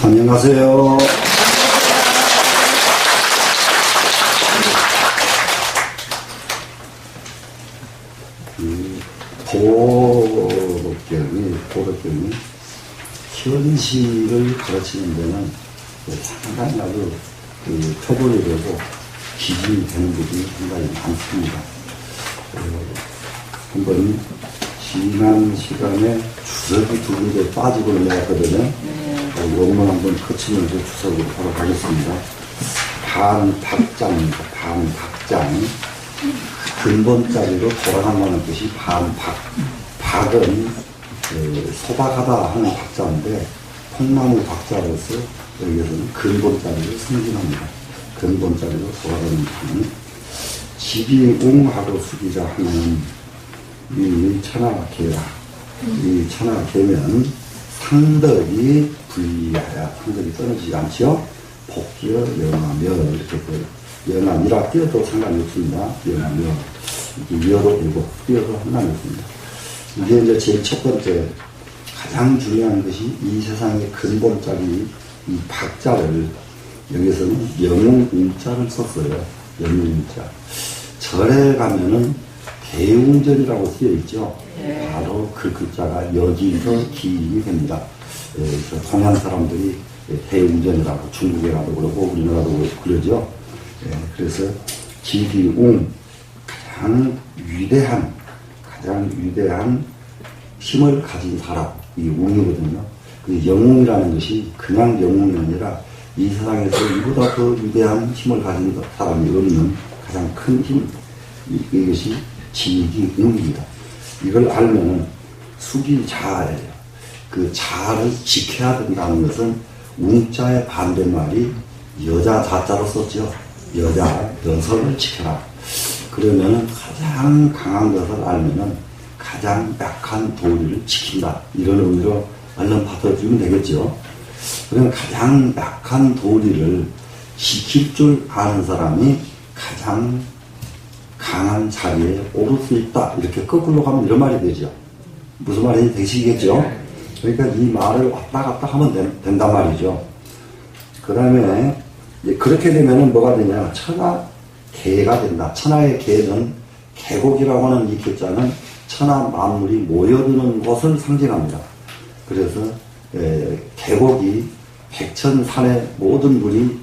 안녕하세요. 도덕경이 현실을 가르치는 데는 상당히 아주 표본이 되고 기준이 되는 부분이 상당히 많습니다. 한번 지난 시간에 주석이 두 군데 빠지고 내왔거든요. 원문 한번 거치면서 주석을 하러 가겠습니다. 반박자입니다. 반박장. 근본자리로 돌아간다는 뜻이 반박. 박은 소박하다 하는 박자인데 통나무 박자로서 여기에서는 근본자리로 승진합니다. 근본자리로 돌아가는 판. 지기웅하고 수기자 하면 이 천하계라. 이 천하계면 상덕이 불리하여 상덕이 떨어지지 않죠. 복기어 영하며 이렇게 영하미라 띄어도 상관이 없습니다. 영하며 이렇게 이어도 되고 띄어도 상관이 없습니다. 이게 이제 제일 첫 번째 가장 중요한 것이 이 세상의 근본자리 이 박자를 여기서는 영웅자를 썼어요. 영웅자. 절에 가면은 대웅전이라고 쓰여 있죠. 바로 그 글자가 여기서 기인이 됩니다. 동양 사람들이 대웅전이라고 중국에라도 그러고 우리나라도 그러죠. 그래서 기기웅 가장 위대한 힘을 가진 사람, 이 웅이거든요. 그 영웅이라는 것이 그냥 영웅이 아니라 이 세상에서 이보다 더 위대한 힘을 가진 사람이 없는 가장 큰 힘, 이것이 지기웅입니다. 이걸 알면은 수기자예요. 그 자를 지켜야 된다는 것은 웅자의 반대말이 여자 자자로 썼죠. 여성을 지켜라. 그러면은 가장 강한 것을 알면은 가장 약한 도리를 지킨다. 이런 의미로 얼른 받아주면 되겠죠. 그러면 가장 약한 도리를 지킬 줄 아는 사람이 가장 강한 자리에 오를 수 있다. 이렇게 거꾸로 가면 이런 말이 되죠. 무슨 말인지 되시겠죠? 그러니까 이 말을 왔다 갔다 하면 된단 말이죠. 그 다음에 그렇게 되면은 뭐가 되냐. 천하계가 된다. 천하의 계는 계곡이라고 하는 이 계자는 천하 만물이 모여드는 곳을 상징합니다. 그래서 계곡이 백천산의 모든 물이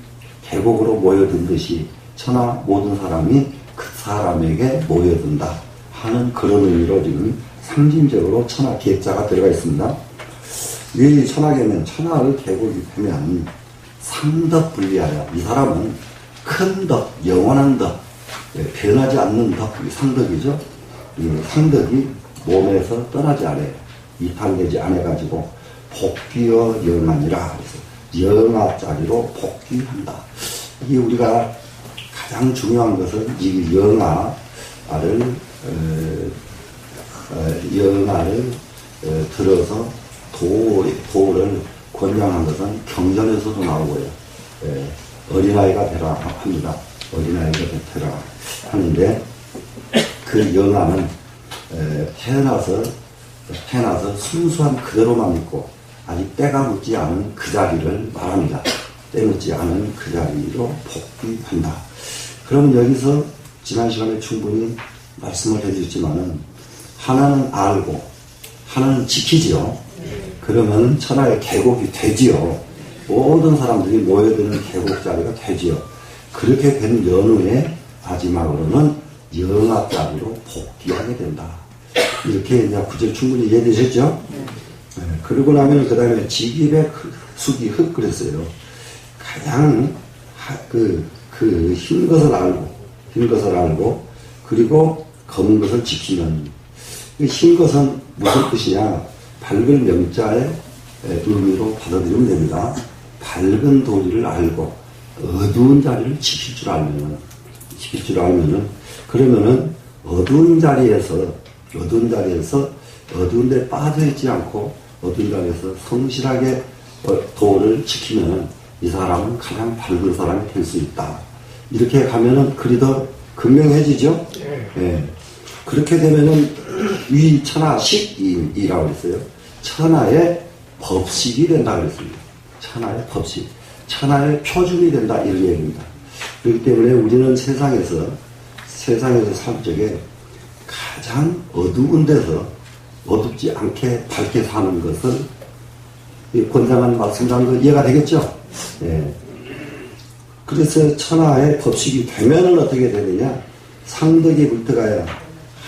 계곡으로 모여든듯이 천하 모든 사람이 그 사람에게 모여든다 하는 그런 의미로 지금 상징적으로 천하 계자가 들어가 있습니다. 이 천하계면 천하의 계곡이 되면 상덕 분리하여 이 사람은 큰 덕, 영원한 덕, 변하지 않는 덕, 상덕이죠. 이 상덕이 몸에서 떠나지 않아요. 이탈되지 않아가지고 복귀어 영하니라. 그래서 영하자리로 복귀한다. 이게 우리가 가장 중요한 것은 이 영하를 들어서 도를 권장한 것은 경전에서도 나오고요. 어린아이가 되라 합니다. 어린아이가 되라 하는데 그 영하는 태어나서 순수한 그대로만 있고 아직 때가 묻지 않은 그 자리를 말합니다. 때 묻지 않은 그 자리로 복귀한다. 그럼 여기서 지난 시간에 충분히 말씀을 해주셨지만은 하나는 알고 하나는 지키지요. 그러면 천하의 계곡이 되지요. 모든 사람들이 모여드는 계곡 자리가 되지요. 그렇게 된 연후에 마지막으로는 영하자리로 복귀하게 된다. 이렇게 이제 구절 충분히 이해되셨죠? 네. 그러고 나면 그 다음에 지기백 수기 흑 그랬어요. 가장 흰 것을 알고 그리고 검은 것을 지키는. 흰 것은 무슨 뜻이냐? 밝은 명자의 의미로 받아들이면 됩니다. 밝은 도리를 알고 어두운 자리를 지킬 줄 알면은 그러면은 어두운 자리에서 어두운 데 빠져있지 않고 어두운 자리에서 성실하게 도를 지키면은 이 사람은 가장 밝은 사람이 될 수 있다. 이렇게 가면은 글이 더 극명해지죠? 네. 그렇게 되면은 위 천하식이라고 했어요. 천하의 법식이 된다고 했습니다. 천하의 법칙, 천하의 표준이 된다 이런 얘기입니다. 그렇기 때문에 우리는 세상에서 살 적에 가장 어두운 데서 어둡지 않게 밝게 사는 것을 권장하는 말씀이라는 거 이해가 되겠죠? 예. 그래서 천하의 법칙이 되면은 어떻게 되느냐? 상덕이 불터가야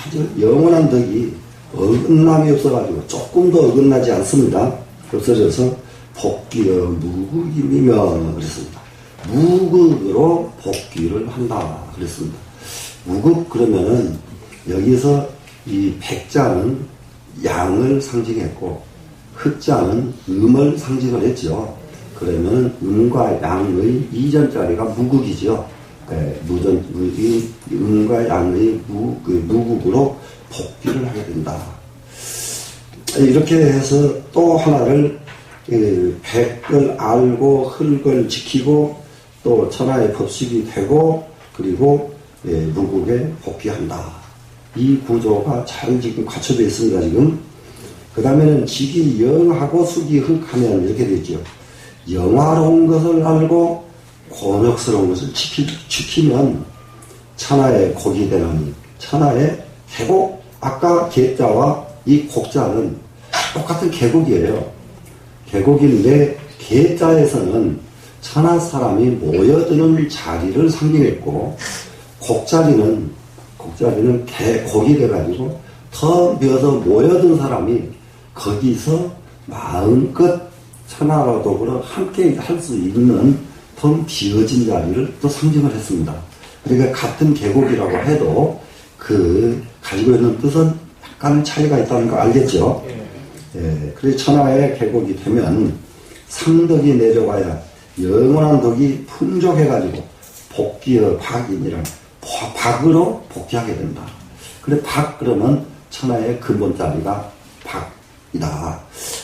아주 영원한 덕이 어긋남이 없어가지고 조금도 어긋나지 않습니다. 없어져서 복귀여 무극임이며 그랬습니다. 무극으로 복귀를 한다 그랬습니다. 무극 그러면은 여기서 이 백자는 양을 상징했고 흑자는 음을 상징을 했죠. 그러면 음과 양의 이전자리가 무극이죠. 음과 양의 무극으로 복귀를 하게 된다. 이렇게 해서 또 하나를 백을 알고 흙을 지키고 또 천하의 법칙이 되고 그리고 무극에 복귀한다. 이 구조가 잘 지금 갖춰져 있습니다. 지금 그 다음에는 직이 영하고 숙이 흑하면 이렇게 되죠. 영화로운 것을 알고 곤욕스러운 것을 지키면 천하의 곡이 되나니 천하의 계곡, 아까 계자와 이 곡자는 똑같은 계곡이에요. 계곡인데 계자에서는 천하 사람이 모여드는 자리를 상징했고 곡자리는 곡이 돼가지고 더 모여든 사람이 거기서 마음껏 천하와 더불어 함께 할 수 있는 텅 비어진 자리를 또 상징을 했습니다. 그러니까 같은 계곡이라고 해도 그 가지고 있는 뜻은 약간 차이가 있다는 거 알겠죠? 예, 그래서 천하의 계곡이 되면 상덕이 내려가야 영원한 덕이 풍족해가지고 복귀의 박인이란 박으로 복귀하게 된다. 그래 박 그러면 천하의 근본 자리가 박이다.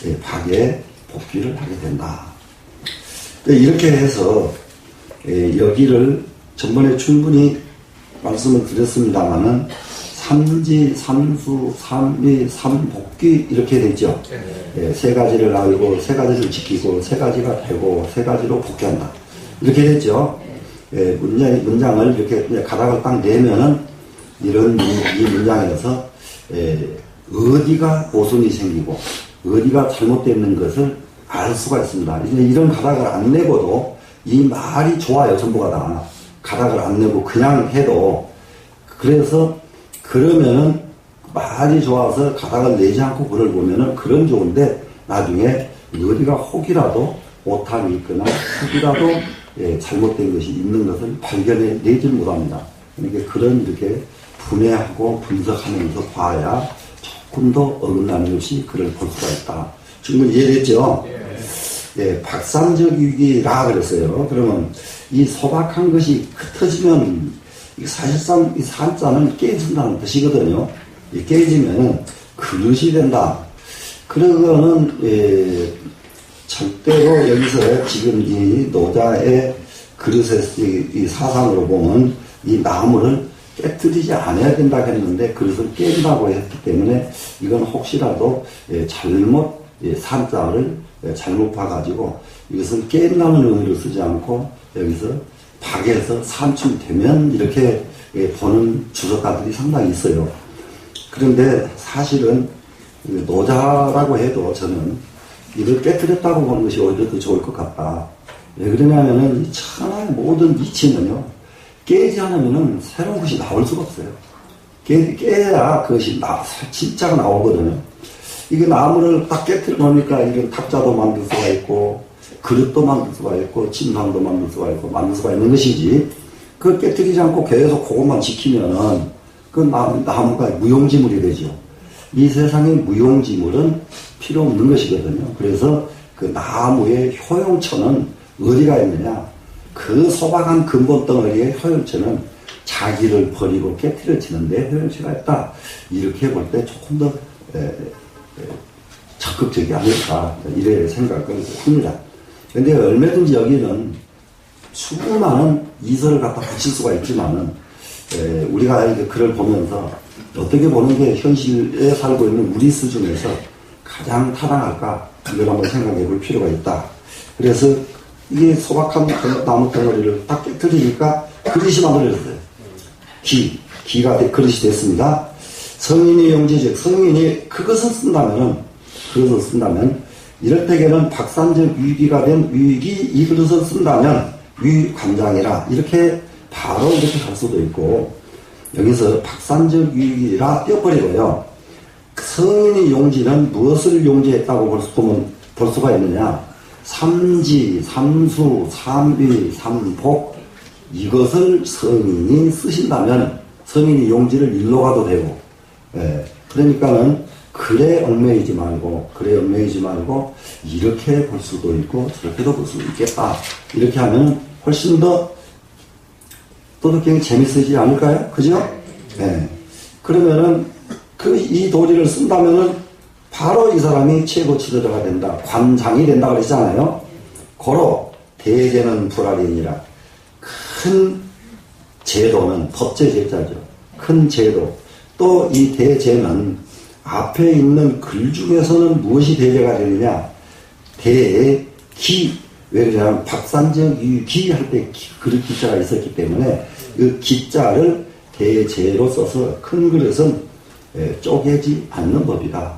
예, 박에 복귀를 하게 된다. 이렇게 해서 여기를 전번에 충분히 말씀을 드렸습니다만은 삼지, 삼수, 삼위, 삼복귀 이렇게 되죠. 세 가지를 알고 세 가지를 지키고 세 가지가 되고 세 가지로 복귀한다. 이렇게 됐죠. 문장을 이렇게 가닥을 딱 내면은 이 문장에서 어디가 모순이 생기고 어디가 잘못되는 것을 알 수가 있습니다. 이런 가닥을 안 내고도 이 말이 좋아요. 전부가 다. 가닥을 안 내고 그냥 해도 그래서 그러면은 말이 좋아서 가닥을 내지 않고 글을 보면은 그런 좋은데 나중에 어디가 혹이라도 오탈이 있거나 혹이라도 잘못된 것이 있는 것을 발견해내지 못합니다. 그러니까 그런 이렇게 분해하고 분석하면서 봐야 조금 더 어긋나는 것이 글을 볼 수가 있다. 충분히 이해됐죠? 박상적이기라 그랬어요. 그러면 이 소박한 것이 흩어지면 사실상 이 산자는 깨진다는 뜻이거든요. 깨지면 그릇이 된다. 그러고는 절대로 여기서 지금 이 노자의 그릇의 이 사상으로 보면 이 나무를 깨뜨리지 않아야 된다 했는데 그릇을 깬다고 했기 때문에 이건 혹시라도 잘못 산자를 잘못 봐가지고 이것을 깬다는 의미로 쓰지 않고 여기서 박에서 산출되면 이렇게 보는 주석가들이 상당히 있어요. 그런데 사실은 노자라고 해도 저는 이걸 깨뜨렸다고 보는 것이 오히려 더 좋을 것 같다. 왜 그러냐면은 이 천하의 모든 이치는요, 깨지 않으면은 새로운 것이 나올 수가 없어요. 깨야 그것이 진짜가 나오거든요. 이게 나무를 딱 깨뜨려 놓으니까 이런 탁자도 만들 수가 있고, 그릇도 만들 수가 있고, 침상도 만들 수가 있고, 만들 수가 있는 것이지, 그걸 깨뜨리지 않고 계속 그것만 지키면은, 그 나무가 무용지물이 되죠. 이 세상의 무용지물은 필요 없는 것이거든요. 그래서 그 나무의 효용처는 어디가 있느냐? 그 소박한 근본 덩어리의 효용처는 자기를 버리고 깨뜨려 치는데 효용처가 있다. 이렇게 볼 때 조금 더 적극적이 아닐까. 이래 생각을 합니다. 근데 얼마든지 여기는 수많은 이설을 갖다 붙일 수가 있지만은, 우리가 이렇게 글을 보면서 어떻게 보는 게 현실에 살고 있는 우리 수준에서 가장 타당할까? 이걸 한번 생각해 볼 필요가 있다. 그래서 이게 소박한 나무 덩어리를 딱 깨뜨리니까 그릇이 만들어졌어요. 기가 그릇이 됐습니다. 성인이 용지즉 성인이 그것을 쓴다면 이럴 때에는 박산적 위기가 된 위기 이 그릇을 쓴다면 위관장이라 이렇게 바로 이렇게 할 수도 있고, 여기서 박산적 위기라 떼어버리고요. 성인이 용지는 무엇을 용지했다고 볼 수가 있느냐? 삼지, 삼수, 삼위, 삼복, 이것을 성인이 쓰신다면 성인이 용지를 일로 가도 되고, 그러니까는 글에 얽매이지 말고 이렇게 볼 수도 있고 저렇게도 볼 수 있겠다. 이렇게 하면 훨씬 더 도덕경이 재밌어지지 않을까요? 그죠? 그러면은 이 도리를 쓴다면은 바로 이 사람이 최고 지도자가 된다. 관장이 된다 그랬잖아요. 고로 대제는 불알이니라. 큰 제도는 법제 제자죠. 큰 제도. 또 이 대제는 앞에 있는 글 중에서는 무엇이 대제가 되느냐? 대기. 왜 그러냐면 박산적 기 할 때 그릇 기자가 있었기 때문에 그 기자를 대제로 써서 큰 그릇은 쪼개지 않는 법이다.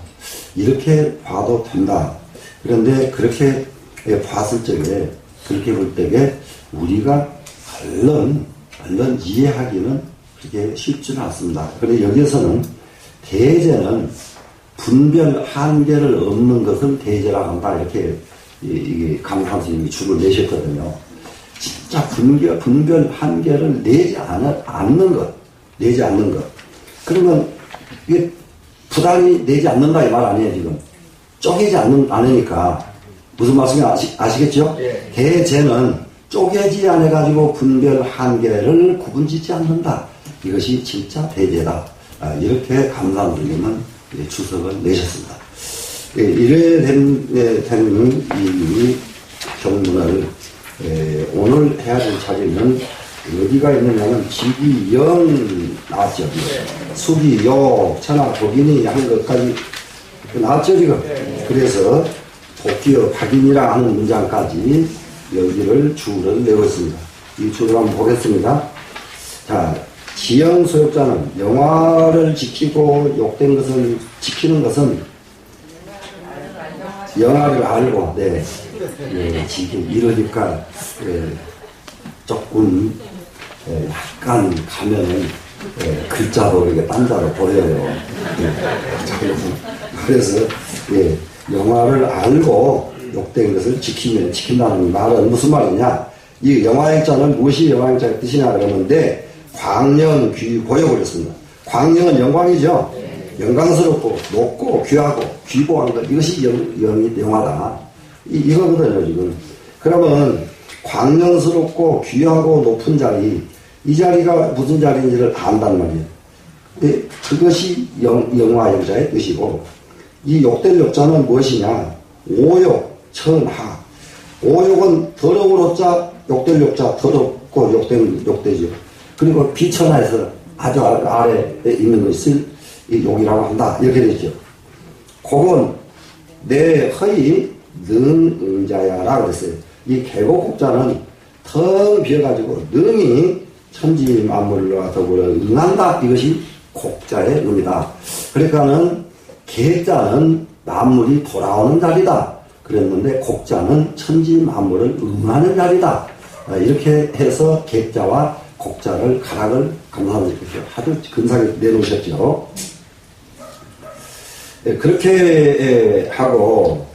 이렇게 봐도 된다. 그런데 그렇게 봤을 적에, 그렇게 볼 때에 우리가 얼른 이해하기는 그렇게 쉽지는 않습니다. 그런데 여기에서는 대제는 분별 한계를 없는 것을 대제라고 한다. 이렇게 이게 강산 스님이 줄을 내셨거든요. 진짜 분별 한계를 내지 않는 것. 그러면 이게 부단히 내지 않는다 이 말 아니에요, 지금. 쪼개지 않으니까. 무슨 말씀인지 아시겠죠? 예. 대제는 쪼개지 않아가지고 분별 한계를 구분짓지 않는다. 이것이 진짜 대제다. 이렇게 감사한 스님은 주석을 내셨습니다. 이래 된 이 경문을 오늘 해야 될 자리는 어디가 있느냐면 지기영 나왔죠. 수기욕, 천하 독인이 한 것까지 나왔죠 지금. 그래서 복기어 박인이라 하는 문장까지 여기를 줄을 내고 있습니다. 이 줄을 한번 보겠습니다. 자, 지형 소욕자는 영화를 지키고 욕된 것을 지키는 것은 영화를 알고, 지금 이러니까, 조금, 약간 가면은, 글자로 이렇게 딴자로 보여요. 그래서, 영화를 알고 욕된 것을 지킨다는 말은 무슨 말이냐? 이 영화행자는 무엇이 영화행자의 뜻이냐 그러는데, 광영, 귀, 고욕을 했습니다. 광영은 영광이죠? 영광스럽고 높고 귀하고 귀보한 것, 이것이 영화다. 이거거든요 지금. 그러면 광명스럽고 귀하고 높은 자리, 이 자리가 무슨 자리인지를 안단 말이에요. 그것이 영화영자의 뜻이고, 이 욕될 욕자는 무엇이냐? 오욕, 천하. 오욕은 더러울 욕자, 욕될 욕자, 더럽고 욕되죠. 그리고 비천하에서 아주 아래에 있는 것을 이 욕이라고 한다. 이렇게 되죠. 그건 내 허이 능응자야라 그랬어요. 이 개곡국자는 텅 비어가지고 능이 천지만물과 더불어 응한다. 이것이 곡자의 의미다. 그러니까는 개자는 만물이 돌아오는 자리다. 그랬는데 곡자는 천지만물을 응하는 자리다. 이렇게 해서 개자와 곡자를 가락을 감사드리겠죠. 아주 근사하게 내놓으셨죠. 그렇게 하고,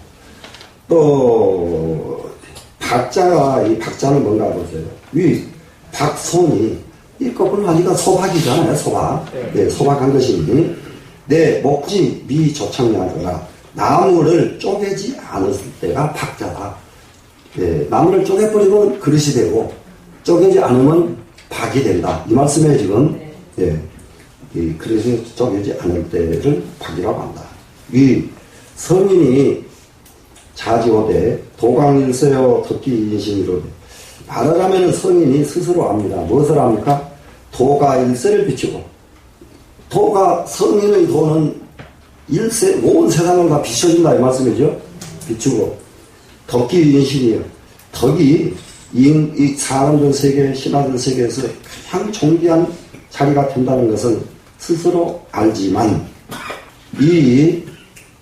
또 박자가, 이 박자는 뭔가 보세요. 위 박송이 이 거꾸로 하니까 소박이잖아요. 소박. 소박한 것이니 내 목지 미 조청량거라. 나무를 쪼개지 않았을 때가 박자다. 나무를 쪼개버리면 그릇이 되고 쪼개지 않으면 박이 된다. 이 말씀에 지금 이 그릇이 쪼개지 않을 때를 박이라고 한다. 위 성인이 자지오되 도강일세요 듣기 인심이로되. 말하자면 성인이 스스로 압니다. 무엇을 합니까? 도가 일세를 비추고, 도가 성인의 도는 일세 온 세상을 다 비춰준다 이 말씀이죠. 비추고 덕기 인신이에요. 덕이 이 사람들 세계, 신하들 세계에서 가장 존귀한 자리가 된다는 것을 스스로 알지만 이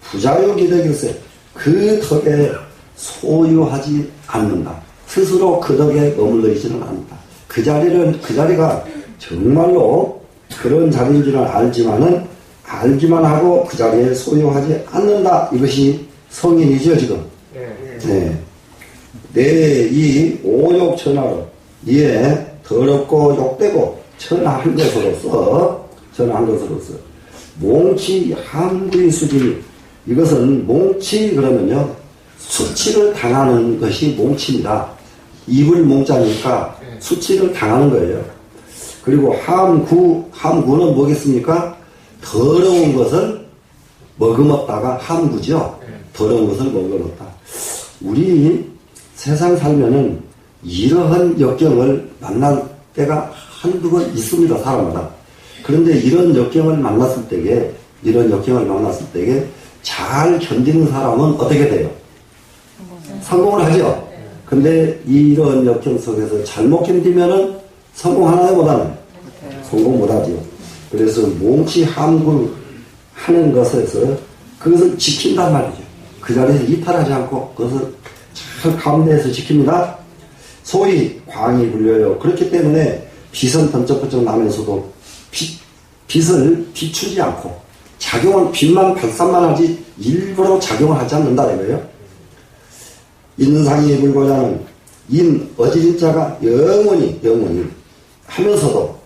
부자욕이 되겠어요. 그 덕에 소유하지 않는다. 스스로 그 덕에 머물러 있지는 않는다. 그 자리가 정말로 그런 자리인지는 알지만은 알기만 하고 그 자리에 소유하지 않는다. 이것이 성인이죠, 지금. 네. 내 이 오욕천하로 이에 더럽고 욕되고 천하한 것으로서 몽치 함구의 수준이 이것은 몽치 그러면요 수치를 당하는 것이 몽치입니다. 입을 몽자니까 수치를 당하는 거예요. 그리고 함구는 뭐겠습니까? 더러운 것을 머금었다가 함구죠. 더러운 것을 머금었다. 우리 세상 살면은 이러한 역경을 만날 때가 한두 번 있습니다, 사람마다. 그런데 이런 역경을 만났을 때에 잘 견디는 사람은 어떻게 돼요? 성공을 하죠. 근데 이런 역경 속에서 잘못 견디면은 성공하나요, 못하나요? 성공 못하죠. 그래서 몽치 함구 하는 것에서 그것을 지킨단 말이죠. 그 자리에서 이탈하지 않고 그것을 잘 가운데에서 지킵니다. 소위 광이 불려요. 그렇기 때문에 빛은 번쩍번쩍 나면서도 빛을 비추지 않고 작용은 빛만 발산만 하지 일부러 작용을 하지 않는다 이거예요. 인상이 불고자 하는 어지린 자가 영원히 하면서도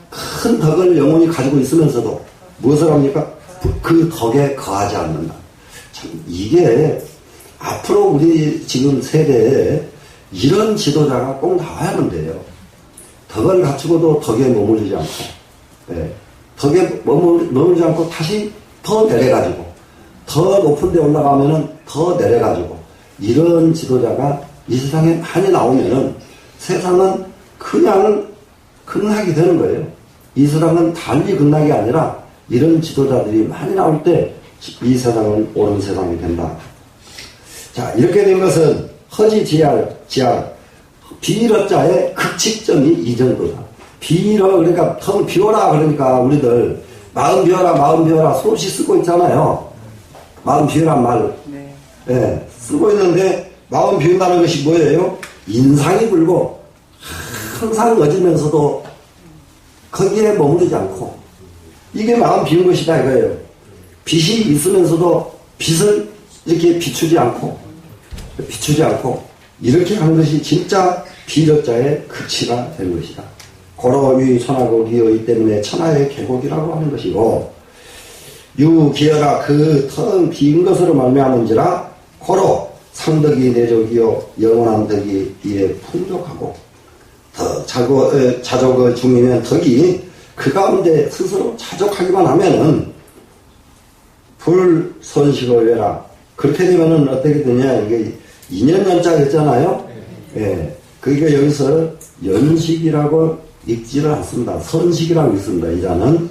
큰 덕을 영원히 가지고 있으면서도 무엇을 합니까? 그 덕에 거하지 않는다. 참 이게 앞으로 우리 지금 세대에 이런 지도자가 꼭 나와야만 돼요. 덕을 갖추고도 덕에 머무르지 않고, 네. 덕에 머무르지 않고 다시 더 내려가지고, 더 높은 데 올라가면은 더 내려가지고, 이런 지도자가 이 세상에 많이 나오면은 세상은 그냥 극락이 되는 거예요. 이 세상은 달리 극락이 아니라 이런 지도자들이 많이 나올 때 이 세상은 옳은 세상이 된다. 자, 이렇게 된 것은 허지지알, 비러자의 극칙점이 이 정도다. 그러니까 텅 비워라 그러니까 우리들 마음 비워라 수없이 쓰고 있잖아요. 마음 비우란 말. 네, 쓰고 있는데 마음 비운다는 것이 뭐예요? 인상이 불고 항상 어지면서도 거기에 머무르지 않고 이게 마음 비운 것이다 이거예요. 빛이 있으면서도 빛을 이렇게 비추지 않고 이렇게 하는 것이 진짜 비러자의 극치가 된 것이다. 고로위 천하곡이요 이 때문에 천하의 계곡이라고 하는 것이고 유기여라 그 텅 빈 것으로 말미암은지라 고로 상덕이 내적이요 영원한 덕이 이에 풍족하고 더 자족의 중이면 덕이 그 가운데 스스로 자족하기만 하면은 불손식을 외라. 그렇게 되면은 어떻게 되냐, 이게 2년 연자였잖아요? 예. 그러니까 여기서 연식이라고 읽지를 않습니다. 선식이라고 읽습니다. 이자는.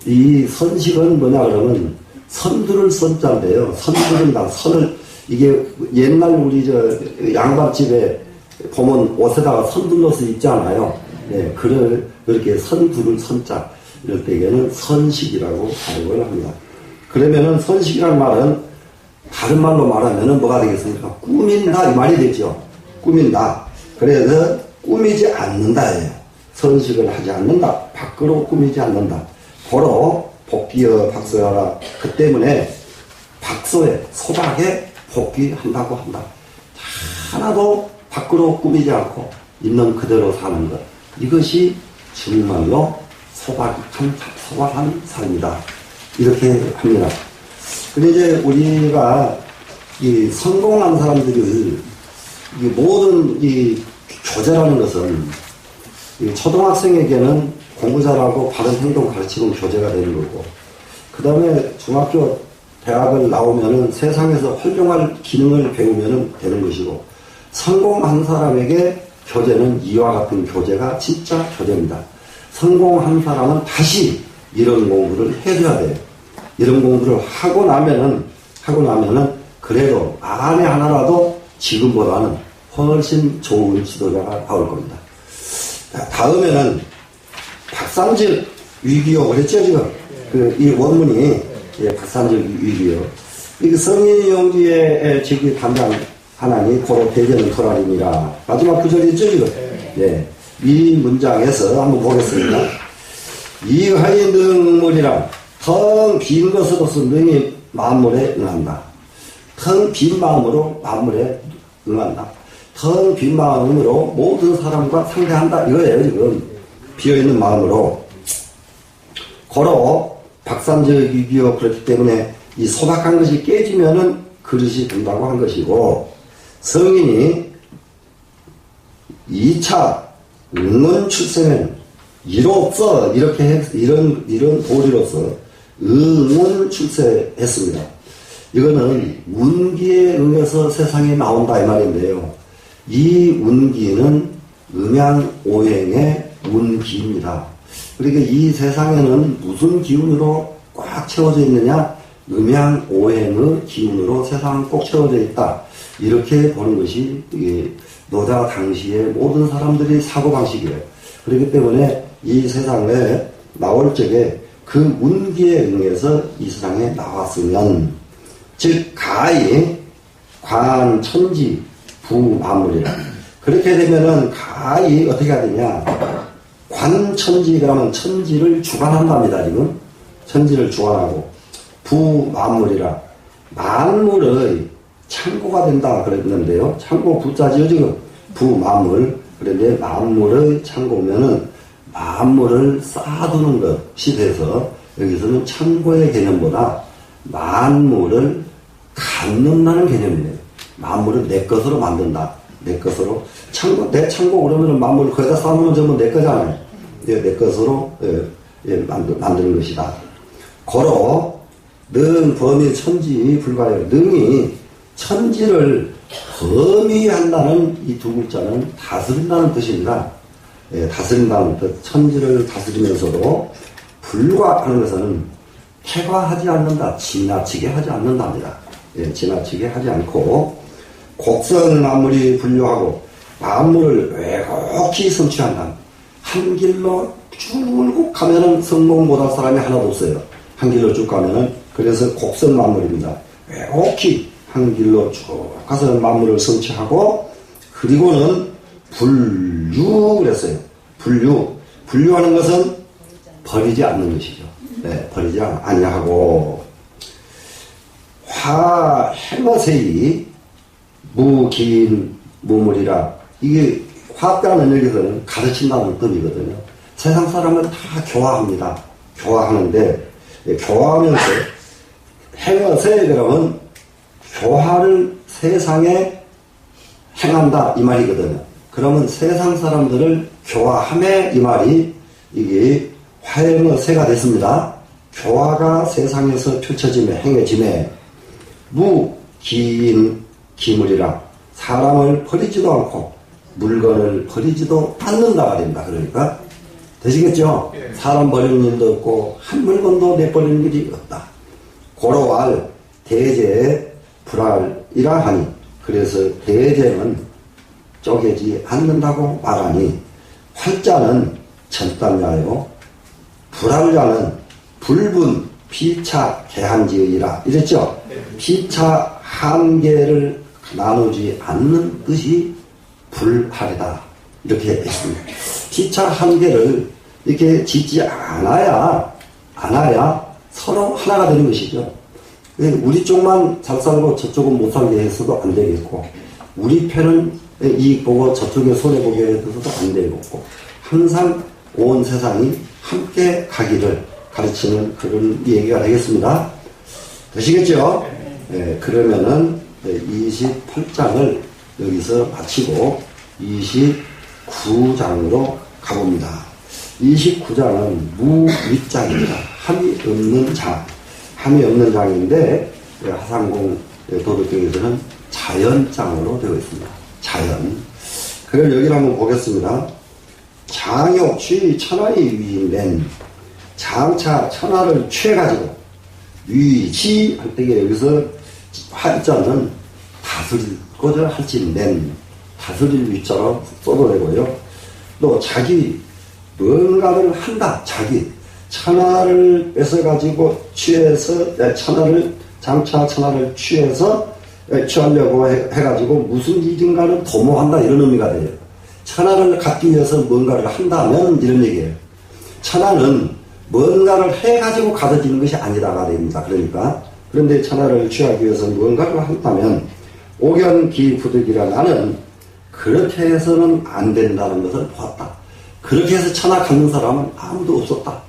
이 선식은 뭐냐 그러면 선두를 선자인데요. 선두른다. 선을, 이게 옛날 우리 양밥집에 보면 옷에다가 선둘러서 입잖아요. 예. 그렇게 선두를 선자. 이럴 때에는 선식이라고 발음을 합니다. 그러면은 선식이라는 말은 다른 말로 말하면은 뭐가 되겠습니까? 꾸민다 이 말이 되죠. 꾸민다. 그래서 꾸미지 않는다예요. 선식을 하지 않는다. 밖으로 꾸미지 않는다. 고로 복귀여 박소하라. 그 때문에 박소에 소박에 복귀한다고 한다. 하나도 밖으로 꾸미지 않고 있는 그대로 사는 것. 이것이 정말로 소박한 삶이다. 이렇게 합니다. 근데 이제 우리가 이 성공한 사람들을 이 모든 이 교재라는 것은 이 초등학생에게는 공부 잘하고 바른 행동 가르치는 교재가 되는 거고, 그 다음에 중학교, 대학을 나오면은 세상에서 활용할 기능을 배우면은 되는 것이고, 성공한 사람에게 교재는 이와 같은 교재가 진짜 교재입니다. 성공한 사람은 다시 이런 공부를 해줘야 돼요. 이런 공부를 하고 나면은 그래도 만에 하나라도 지금보다는 훨씬 좋은 지도자가 나올 겁니다. 다음에는 박산적 위기요. 그랬죠, 지금? 이 원문이, 박산적 위기요. 이게 성인이 용기에 직위 담당하나니 고로 대전은 토라림이라. 마지막 구절이 있죠, 지금? 네. 이 문장에서 한번 보겠습니다. 이하인 등물이란 텅 빈 것으로서 능히 만물에 응한다. 텅 빈 마음으로 만물에 응한다. 텅 빈 마음으로 모든 사람과 상대한다. 이거예요, 지금. 비어있는 마음으로. 고로 박산적 위기요. 그렇기 때문에 이 소박한 것이 깨지면은 그릇이 된다고 한 것이고, 성인이 2차 응원 출세는 이로써 이렇게 이런 도리로서 응원 출세했습니다. 이거는 운기에 응해서 세상에 나온다 이 말인데요. 이 운기는 음양오행의 운기입니다. 그러니까 이 세상에는 무슨 기운으로 꽉 채워져 있느냐? 음양오행의 기운으로 세상은 꼭 채워져 있다. 이렇게 보는 것이 노자 당시의 모든 사람들이 사고방식이에요. 그렇기 때문에 이 세상에 나올 적에 그 운기에 응해서 이 세상에 나왔으면, 즉 가히 관 천지 부만물이라. 그렇게 되면은 가히 어떻게 해야 되냐? 관천지, 그러면 천지를 주관한답니다. 지금 천지를 주관하고, 부만물이라 만물의 창고가 된다 그랬는데요. 창고 부자지요, 지금. 부만물. 그런데 만물의 창고면은 만물을 쌓아두는 것이 돼서 여기서는 창고의 개념보다 만물을 갖는다는 개념이에요. 만물을 내 것으로 만든다. 내 것으로. 창고, 내 창고 그러면은 만물을 거기다 쌓아놓으면 전부 내 거잖아요. 내 것으로 만드는 것이다. 고로 능 범위 천지 불가요. 능이 천지를 범위한다는 이 두 글자는 다스린다는 뜻입니다. 다스린다는 뜻. 천지를 다스리면서도 불과하는 것은 폐과하지 않는다. 지나치게 하지 않는답니다. 지나치게 하지 않고, 곡성 만물이 분류하고 만물을 왜곡히 성취한다. 한 길로 쭉 가면은 성공 못할 사람이 하나도 없어요. 한 길로 쭉 가면은. 그래서 곡성 만물입니다. 왜곡히 한 길로 쭉 가서 만물을 성취하고, 그리고는 분류 그랬어요. 분류하는 것은 버리지 않는 것이죠. 버리지 아니하고, 화행어세이 무기인 무물이라. 이게 화학자는 여기서는 가르친다는 뜻이거든요. 세상 사람을 다 교화합니다. 교화하는데, 교화하면서 행어세 그러면 교화를 세상에 행한다 이 말이거든요. 그러면 세상 사람들을 교화함에 이 말이 이게 화행어세가 됐습니다. 교화가 세상에서 펼쳐짐에 행해짐에 무기인 기물이라. 사람을 버리지도 않고 물건을 버리지도 않는다가 됩니다. 그러니까 되시겠죠? 사람 버리는 일도 없고 한 물건도 내버리는 일이 없다. 고로할 대제 불알이라 하니. 그래서 대제는 쪼개지 않는다고 말하니, 활자는 전단야요, 불알자는 불분 피차 개한지의라 이랬죠? 피차 한계를 나누지 않는 뜻이 불활이다. 이렇게 했습니다. 피차 한계를 이렇게 짓지 않아야 서로 하나가 되는 것이죠. 우리 쪽만 잘 살고 저쪽은 못 살게 해서도 안 되겠고, 우리 편은 이익 보고 저쪽에 손해보게 해서도 안 되겠고, 항상 온 세상이 함께 가기를 가르치는 그런 얘기가 되겠습니다. 되시겠죠? 네, 그러면은 28장을 여기서 마치고 29장으로 가봅니다. 29장은 무윗장입니다. 함이 없는 장. 함이 없는 장인데, 하상공 도덕경에서는 자연장으로 되어 있습니다. 자연. 그럼 여기를 한번 보겠습니다. 장욕취 천하의 위인된, 장차 천하를 취해가지고 위지 할 때에 여기서 한자는 다스리고자 할지 낸, 다스릴 위자로 써도 되고요. 또 자기 뭔가를 한다. 자기 천하를 뺏어가지고 취해서 장차 천하를 취해서 취하려고 해가지고 무슨 일인가를 도모한다 이런 의미가 돼요. 천하를 갖기 위해서 뭔가를 한다면 이런 얘기예요. 천하는 뭔가를 해가지고 가져지는 것이 아니라가 됩니다. 그러니까 그런데 천하를 취하기 위해서 뭔가를 한다면 오견기부득이라 나는 그렇게 해서는 안 된다는 것을 보았다. 그렇게 해서 천하 갖는 사람은 아무도 없었다.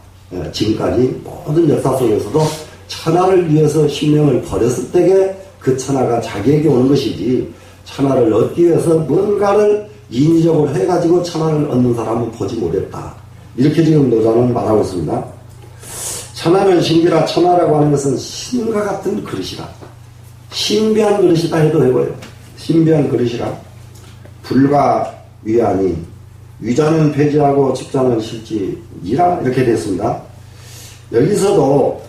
지금까지 모든 역사 속에서도 천하를 위해서 신명을 버렸을 때에 그 천하가 자기에게 오는 것이지 천하를 얻기 위해서 뭔가를 인위적으로 해가지고 천하를 얻는 사람은 보지 못했다. 이렇게 지금 노자는 말하고 있습니다. 천하는 신기라. 천하라고 하는 것은 신과 같은 그릇이라. 신비한 그릇이다 해도 되고요. 신비한 그릇이라. 불과 위하니 위자는 폐지하고 집자는 실지이라 이렇게 됐습니다. 여기서도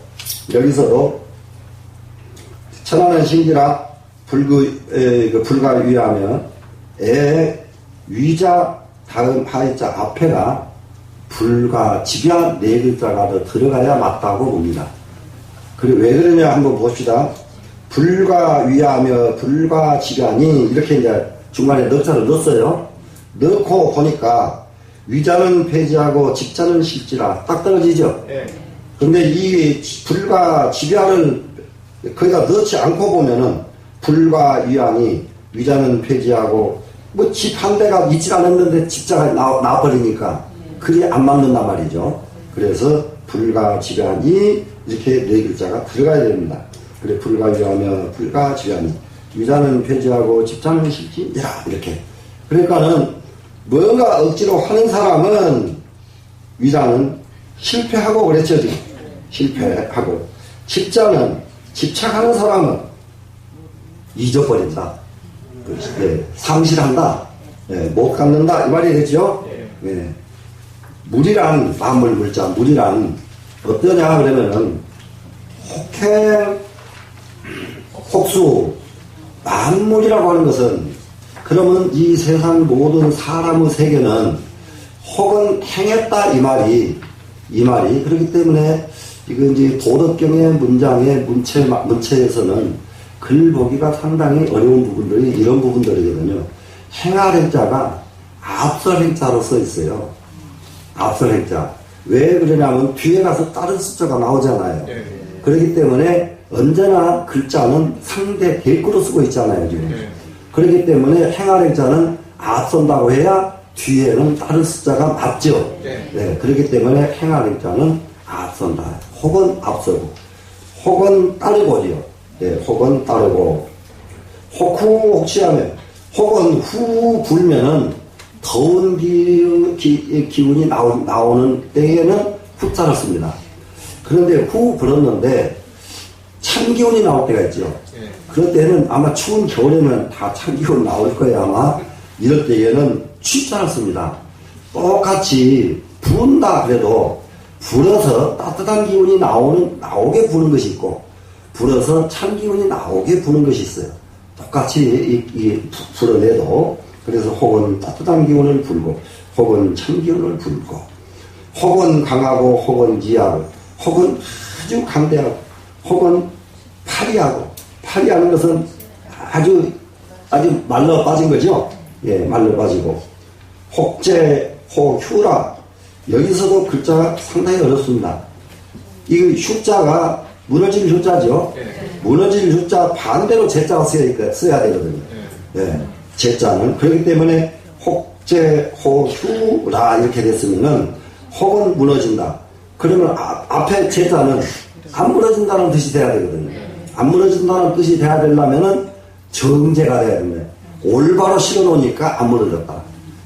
천하는 신기라 불과 위하면 위자 다음 하이자 앞에가 불과 집야 네 글자가 더 들어가야 맞다고 봅니다. 그리고 왜 그러냐 한번 봅시다. 불과 위하며 불과 집야니 이렇게 이제 중간에 넉자를 넣었어요. 넣고 보니까 위자는 폐지하고 집자는 실지라 딱 떨어지죠. 근데 이 불과 집야를 거기다 넣지 않고 보면은 불과 위하니 위자는 폐지하고 뭐 집 한 대가 있지 않았는데 집자가 나와버리니까 그리 안 맞는단 말이죠. 그래서 불과 집야니 이렇게 네 글자가 들어가야 됩니다. 그래 불과 위하며 불과 집야니 위자는 폐지하고 집자는 실지니라 이렇게. 그러니까는 뭔가 억지로 하는 사람은 위자는 실패하고 그랬죠 지금. 실패하고 집자는 집착하는 사람은 잊어버린다. 상실한다. 못 갖는다 이 말이 되죠. 물이란 만물 물자 물이란 어떠냐 그러면은 혹행 혹수 만물이라고 하는 것은 그러면 이 세상 모든 사람의 세계는 혹은 행했다 이 말이 그렇기 때문에 이건 이제 도덕경의 문장의 문체에서는 글 보기가 상당히 어려운 부분들이 이런 부분들이거든요. 행할 행자가 앞설 행자로 써 있어요. 앞설 행자. 왜 그러냐면 뒤에 가서 다른 숫자가 나오잖아요. 그렇기 때문에 언제나 글자는 상대 대꾸로 쓰고 있잖아요, 지금. 그렇기 때문에 행할 행자는 앞선다고 해야 뒤에는 다른 숫자가 맞죠. 그렇기 때문에 행할 행자는 앞선다. 혹은 앞서고, 혹은 따르고지요. 혹은 따르고, 혹후 혹시하면, 혹은 후 불면은 더운 기운이 나오는 때에는 후자를 씁니다. 그런데 후 불었는데 찬 기운이 나올 때가 있죠. 그럴 때는 아마 추운 겨울에는 다 찬 기운 나올 거예요, 아마. 이럴 때에는 취자를 씁니다. 똑같이 부은다 그래도 불어서 따뜻한 기운이 나오게 부는 것이 있고, 불어서 찬 기운이 나오게 부는 것이 있어요. 똑같이 불어내도, 그래서 혹은 따뜻한 기운을 불고, 혹은 찬 기운을 불고, 혹은 강하고, 혹은 지하고, 혹은 아주 강대하고, 혹은 파리하고, 파리하는 것은 아주 말라 빠진 거죠? 말라 빠지고, 혹재, 혹휴라. 여기서도 글자가 상당히 어렵습니다. 이 휴자가 무너질 휴자죠. 무너질 휴자 반대로 제자가 써야 되거든요. 제자는. 그렇기 때문에 혹재, 혹휴라 이렇게 됐으면은 혹은 무너진다. 그러면 앞에 제자는 안 무너진다는 뜻이 돼야 되거든요. 안 무너진다는 뜻이 돼야 되려면은 정제가 돼야 됩니다. 올바로 실어놓으니까 안 무너졌다.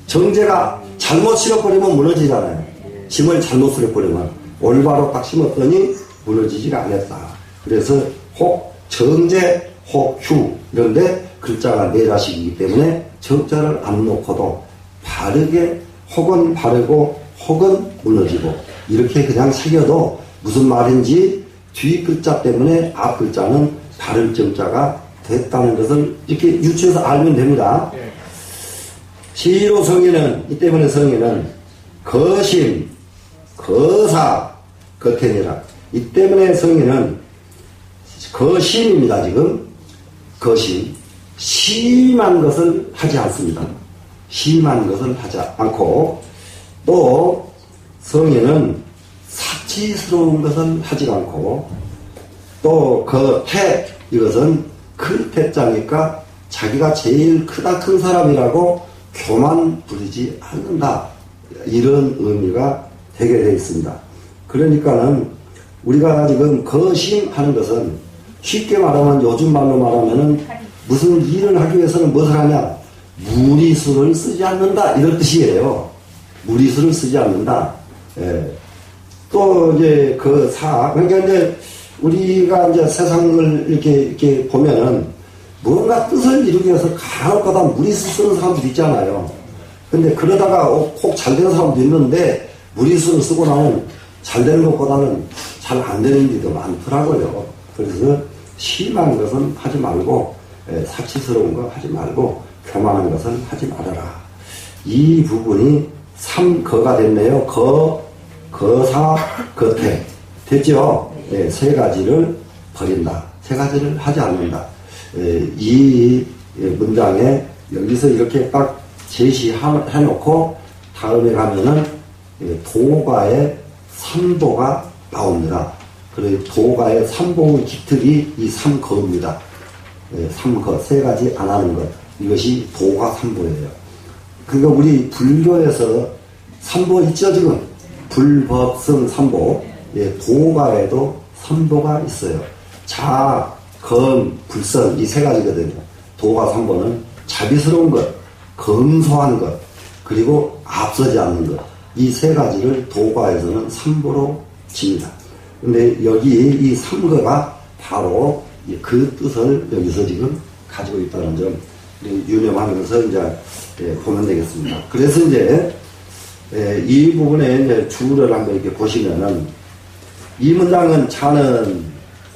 정제가 잘못 실어버리면 무너지잖아요. 심을 잘못 실어버리면 올바로 딱 심었더니 무너지지가 않았다. 그래서 혹, 정제, 혹, 휴 이런데 글자가 네 자식이기 때문에 정자를 안 놓고도 바르게 혹은 바르고 혹은 무너지고 이렇게 그냥 새겨도 무슨 말인지 뒤 글자 때문에 앞 글자는 바를 정자가 됐다는 것을 이렇게 유추해서 알면 됩니다. 시로 성인은, 이 때문에 성인은 거심, 거사, 거텐이라. 이 때문에 성인은 거심입니다, 지금. 거심. 심한 것을 하지 않습니다. 심한 것을 하지 않고, 또 성인은 사치스러운 것을 하지 않고, 또 그 태, 이것은 그 태자니까 자기가 제일 크다 큰 사람이라고 교만 부리지 않는다. 이런 의미가 되게 되어 있습니다. 그러니까는 우리가 지금 거심하는 것은 쉽게 말하면, 요즘 말로 말하면은 무슨 일을 하기 위해서는 무엇을 하냐? 무리수를 쓰지 않는다. 이런 뜻이에요. 무리수를 쓰지 않는다. 예. 또 이제 그러니까 이제 우리가 이제 세상을 이렇게 보면은 뭔가 뜻을 이루기 위해서 간혹가다 무리수 쓰는 사람들이 있잖아요. 근데 그러다가 꼭 잘 되는 사람도 있는데 무리수를 쓰고 나면 잘 되는 것보다는 잘 안 되는 일이 더 많더라고요. 그래서 심한 것은 하지 말고, 사치스러운 거 하지 말고, 교만한 것은 하지 말아라. 이 부분이 3거가 됐네요. 거사, 거태. 됐죠? 세 가지를 버린다. 세 가지를 하지 않는다. 이 문장에 여기서 이렇게 딱 제시해놓고 다음에 가면은 도가의 삼보가 나옵니다. 그리고 도가의 삼보의 깃틀이 이 3거입니다. 3거, 세 가지 안 하는 것. 이것이 도가 삼보예요. 그러니까 우리 불교에서 삼보 있죠, 지금? 불법성 삼보. 도가에도 삼보가 있어요. 자, 검, 불선, 이 세 가지거든요. 도가 삼보는 자비스러운 것, 검소한 것, 그리고 앞서지 않는 것. 이 세 가지를 도가에서는 삼보로 칩니다. 근데 여기 이 삼거가 바로 그 뜻을 여기서 지금 가지고 있다는 점 유념하면서 이제 보면 되겠습니다. 그래서 이제 이 부분에 이제 주를 한번 이렇게 보시면은, 이 문장은 자는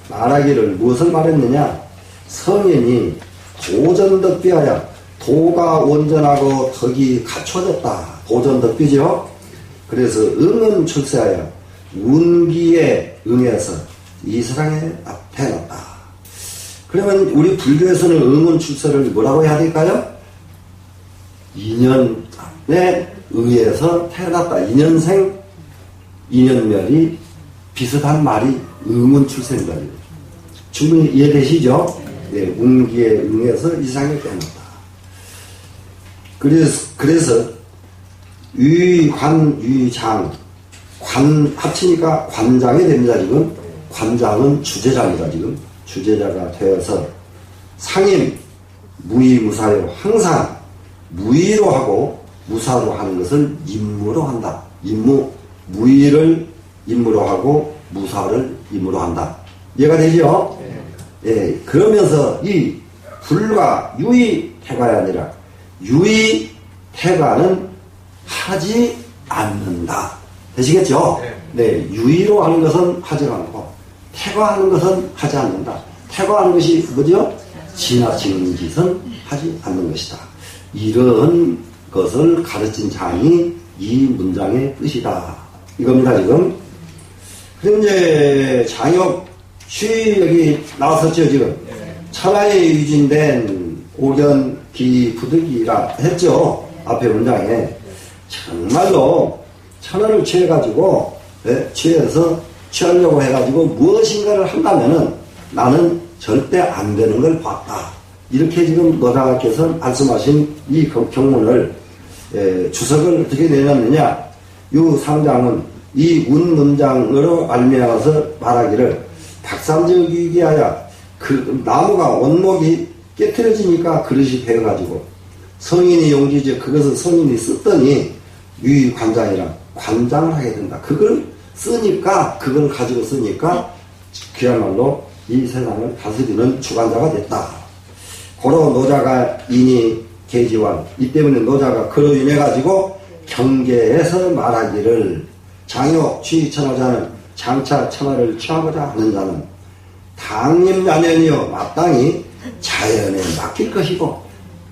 말하기를 무엇을 말했느냐? 성인이 도전덕비하여, 도가 온전하고 덕이 갖춰졌다. 도전덕비죠. 그래서 응은 출세하여 운기에 응해서 이 세상에 태어났다. 그러면 우리 불교에서는 응은 출세를 뭐라고 해야 될까요? 인연에 의해서 태어났다. 인연생, 인연멸이 비슷한 말이 응은 출세입니다. 충분히 이해되시죠? 네, 운기에 응해서 이 세상에 태어났다. 그래서 유관, 유장, 관 합치니까 관장이 됩니다. 지금 관장은 주제자입니다. 지금 주제자가 되어서 상임, 무의무사요. 항상 무의로 하고 무사로 하는 것을 임무로 한다. 무의를 임무로 하고 무사를 임무로 한다. 이해가 되죠? 예, 그러면서 이 불과 유의 태가가 아니라 유의 태가는 하지 않는다. 되시겠죠? 네, 유의로 하는 것은 하지 않고 태가하는 것은 하지 않는다. 태가하는 것이 뭐죠? 지나치는 짓은 하지 않는 것이다. 이런 것을 가르친 장이 이 문장의 뜻이다. 이겁니다, 지금. 그럼 이제 장혁 쉬 여기 나왔었죠, 지금. 천하에 유진된 오견기 부득이라 했죠. 앞에 문장에. 정말로 천하를 취해가지고, 취하려고 해가지고 무엇인가를 한다면은 나는 절대 안 되는 걸 봤다. 이렇게 지금 노장학께서 말씀하신 이 경문을 주석을 어떻게 내놨느냐. 이 상장은 이 운문장으로 알미하여서 말하기를 박삼적이기하여 그 나무가 원목이 깨트려지니까 그릇이 베어가지고 성인이 용기지 그것을 성인이 썼더니 유의관장이라 관장을 하게 된다. 그걸 쓰니까 그걸 가지고 쓰니까 그야말로 이 세상을 다스리는 주관자가 됐다. 고로 노자가 인이 계지원 이 때문에 노자가 그로 인해 가지고 경계에서 말하기를 장욕 취천하자는 장차 천하를 취하고자 하는 자는 당임야년이요 마땅히 자연에 맡길 것이고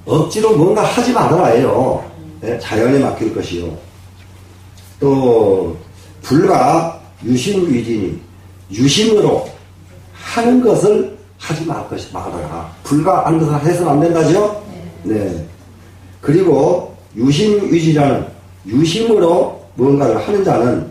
억지로 뭔가 하지 말아라예요. 네, 자연에 맡길 것이요. 또 불가 유심위진이 유심으로 하는 것을 하지 말아라. 불가한 것을 해서는 안 된다죠? 네. 그리고 유심위지라는 유심으로 뭔가를 하는 자는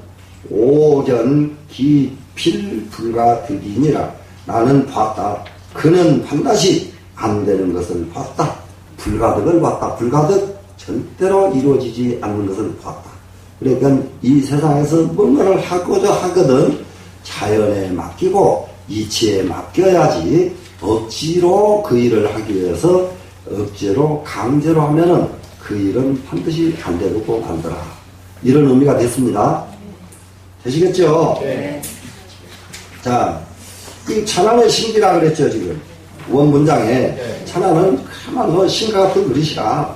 오전 기필 불가득이니라. 나는 봤다. 그는 반드시 안 되는 것을 봤다. 불가득을 봤다. 불가득 절대로 이루어지지 않는 것을 봤다. 그러니까 이 세상에서 뭔가를 하고자 하거든 자연에 맡기고 이치에 맡겨야지 억지로 그 일을 하기 위해서 억지로 강제로 하면은 그 일은 반드시 안 되고 만더라. 이런 의미가 됐습니다. 되시겠죠? 네. 자, 이 천안의 신기라 그랬죠, 지금. 원문장에. 네. 천안은 가만 신과 같은 그릇이라.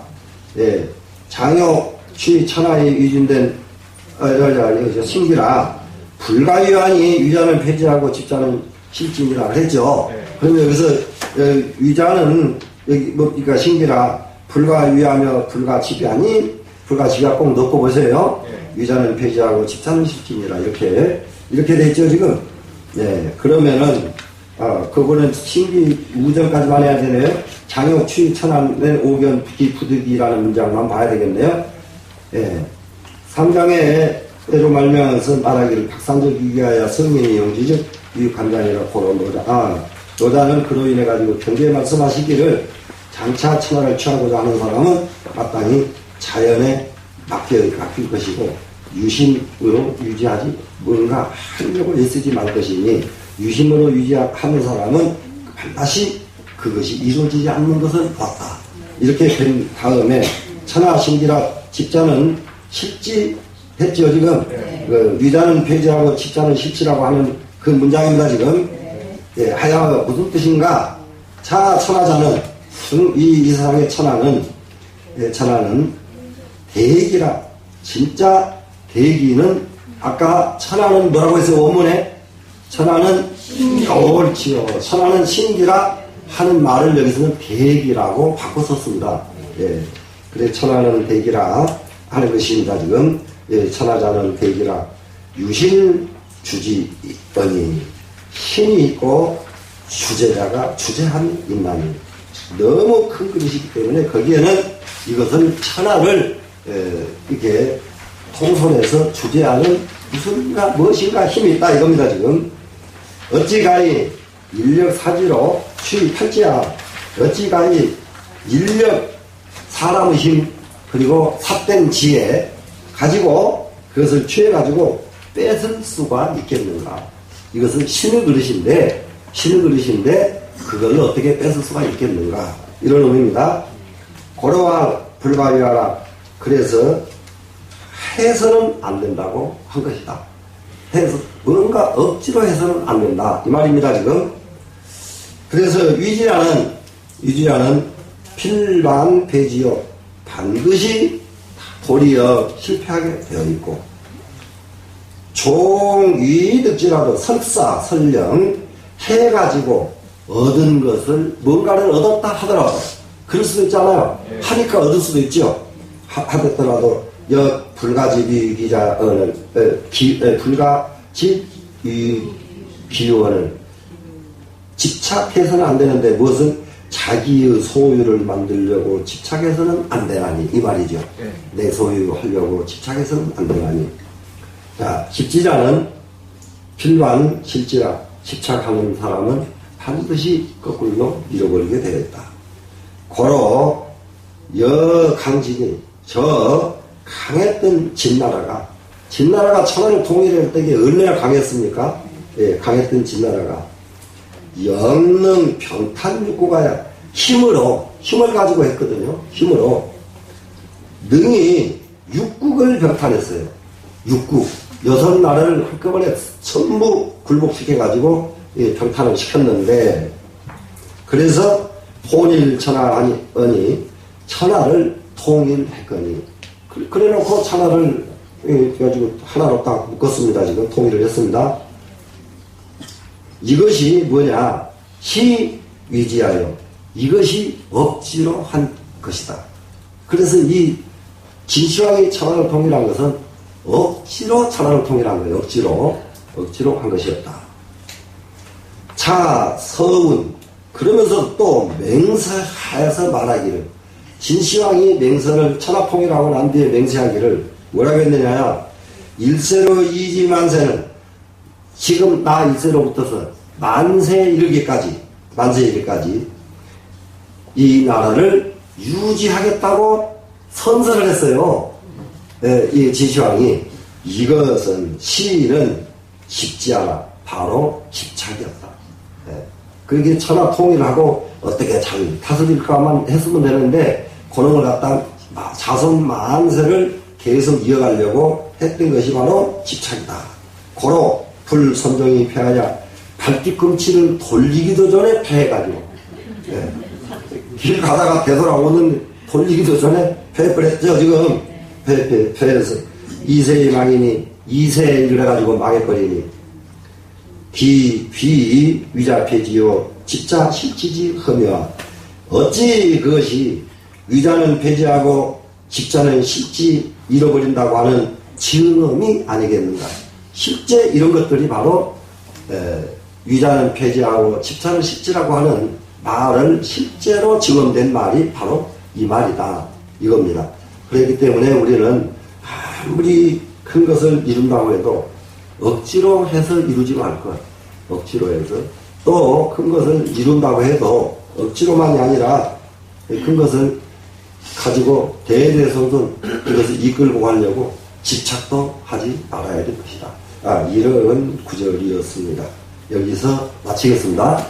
예. 장욕, 취, 천하에 위준된, 신기라. 불가위안이 위자는 폐지하고 집자는 실진이라 그랬죠. 네. 그러면 여기서, 위자는, 여기, 뭐, 그러니까 신기라. 불가위하며 불가집이하니, 불가집이가 꼭 넣고 보세요. 네. 위자는 폐지하고 집자는 실진이라. 이렇게 됐죠, 지금. 네. 그러면은, 그거는 신기 우전까지만 해야 되네요. 장욕, 취, 천안의 오견, 부기, 부득이라는 문장만 봐야 되겠네요. 예. 3장에로 말미암아서 말하기를 박산적 위하여 성민이 용지적 유익한자니라 고로 노자는 그로 인해 가지고 경계에 말씀하시기를 장차 천하를 취하고자 하는 사람은 마땅히 자연에 맡길 것이고 유심으로 유지하지 뭔가 하려고 애쓰지 말 것이니 유심으로 유지하는 사람은 반드시 그것이 이루어지지 않는 것을 봤다. 이렇게 된 다음에 천하신기라 집자는 실지했죠 지금. 네. 그 위자는 폐지하고 집자는 실지라고 하는 그 문장입니다 지금. 네. 예, 하여 무슨 뜻인가? 천하자는 이 세상의 천하는 대기라. 진짜 대기는 아까 천하는 뭐라고 했어요 원문에? 천하는 옳지요. 천하는 신기라 하는 말을 여기서는 대기라고 바꿔 썼습니다. 예. 그래 천하는 대기라 하는 것입니다. 지금 예, 천하자는 대기라 유실주지언이 신이 있고 주제자가 주제한 인간이 너무 큰 그릇이기 때문에 거기에는 이것은 천하를 이렇게 통솔해서 주제하는 무엇인가 힘이 있다 이겁니다. 지금 어찌가이 인력사지로 취입할지야. 어찌가이 인력 사람의 힘 그리고 삿된 지혜 가지고 그것을 취해가지고 뺏을 수가 있겠는가. 이것은 신의 그릇인데 그걸 어떻게 뺏을 수가 있겠는가 이런 의미입니다. 고려와 불가위하라. 그래서 해서는 안 된다고 한 것이다. 해서 뭔가 억지로 해서는 안 된다 이 말입니다 지금. 그래서 위지라는 필반 폐지요 반드시 도리어 실패하게 되어 있고 종위득지라도 설사 설령 해가지고 얻은 것을 뭔가를 얻었다 하더라도 그럴 수도 있잖아요. 하니까 얻을 수도 있죠. 하더라도 불가집이 불가집 기원을 집착해서는 안 되는데 무엇은 자기의 소유를 만들려고 집착해서는 안 되나니 이 말이죠. 내 소유 하려고 집착해서는 안 되나니. 자, 집지자는 필반 실지라 집착하는 사람은 반드시 거꾸로 잃어버리게 되었다. 고로 강진이 저 강했던 진나라가 천하를 통일할 때에 얼마나 강했습니까? 예, 강했던 진나라가 영능 병탄육구가 힘을 가지고 했거든요. 힘으로 능히 육국을 병탄했어요. 육국 6나라를 한꺼번에 전부 굴복시켜가지고 병탄을 시켰는데 그래서 통일천하하니 천하를 통일했거니 그래놓고 천하를 가지고 하나로 딱 묶었습니다. 지금 통일을 했습니다. 이것이 뭐냐? 시위지하여 이것이 억지로 한 것이다. 그래서 이 진시황이 천하를 통일한 것은 억지로 천하를 통일한 거예요. 억지로 한 것이었다. 자, 서운. 그러면서 또 맹세하여서 말하기를, 진시황이 맹세를 천하통일하고 난 뒤에 맹세하기를 뭐라고 했느냐. 일세로 이지만세는, 지금 나 일세로부터서 만세에 이르기까지 이 나라를 유지하겠다고 선서를 했어요. 이 진시황이. 이것은 시는 쉽지 않아. 바로 집착이었다. 그게 천하 통일하고 어떻게 잘 다스릴까만 했으면 되는데, 그런 걸 갖다 자손 만세를 계속 이어가려고 했던 것이 바로 집착이다. 고로 불선종이 패하냐. 발뒤꿈치를 돌리기도 전에 패해가지고, 길 가다가 되돌아오는 돌리기도 전에 패해버렸죠. 지금 패해서 이세의 망이니, 이세에 이래가지고 망해버리니, 귀 위자 폐지요 집자 실지지 흠이와. 어찌 그것이 위자는 폐지하고 집자는 실지 잃어버린다고 하는 증언이 아니겠는가. 실제 이런 것들이 바로 위자는 폐지하고 집자는 실지라고 하는 말을 실제로 증언된 말이 바로 이 말이다, 이겁니다. 그렇기 때문에 우리는 아무리 큰 것을 이룬다고 해도 억지로 해서 이루지 말 것. 억지로 해서. 또 큰 것을 이룬다고 해도 억지로만이 아니라 큰 것을 가지고 대대손손 이것을 이끌고 가려고 집착도 하지 말아야 될 것이다. 이런 구절이었습니다. 여기서 마치겠습니다.